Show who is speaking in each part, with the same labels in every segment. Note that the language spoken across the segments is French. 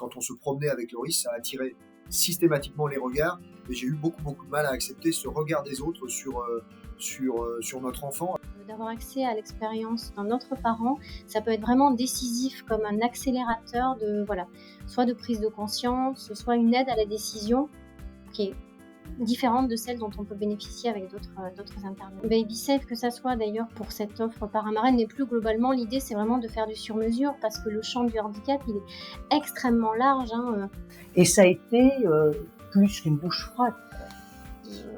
Speaker 1: quand on se promenait avec Loris, ça attirait systématiquement les regards, et j'ai eu beaucoup de mal à accepter ce regard des autres sur notre enfant.
Speaker 2: D'avoir accès à l'expérience d'un autre parent, ça peut être vraiment décisif comme un accélérateur soit de prise de conscience, soit une aide à la décision qui est différente de celle dont on peut bénéficier avec d'autres intervenants. BabySafe, que ça soit d'ailleurs pour cette offre paramarraine, mais plus globalement, l'idée c'est vraiment de faire du sur-mesure parce que le champ du handicap, il est extrêmement large.
Speaker 3: Et ça a été plus qu'une douche froide.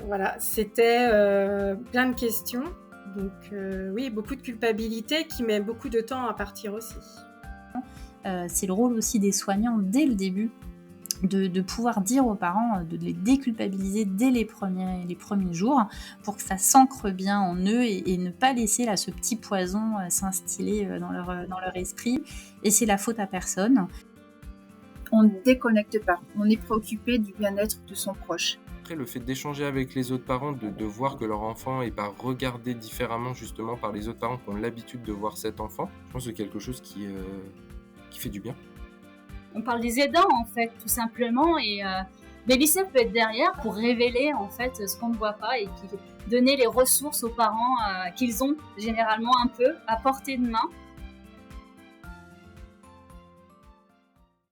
Speaker 4: Voilà, c'était plein de questions. Donc oui, beaucoup de culpabilité qui met beaucoup de temps à partir aussi.
Speaker 5: C'est le rôle aussi des soignants dès le début de pouvoir dire aux parents, de les déculpabiliser dès les premiers jours pour que ça s'ancre bien en eux et ne pas laisser là, ce petit poison s'instiller dans leur esprit. Et c'est la faute à personne.
Speaker 6: On ne déconnecte pas, on est préoccupé du bien-être de son proche.
Speaker 7: Après, le fait d'échanger avec les autres parents, de voir que leur enfant n'est pas regardé différemment justement par les autres parents qui ont l'habitude de voir cet enfant, je pense que c'est quelque chose qui fait du bien.
Speaker 8: On parle des aidants en fait, tout simplement, et BabySafe peut être derrière pour révéler en fait ce qu'on ne voit pas et donner les ressources aux parents qu'ils ont généralement un peu à portée de main.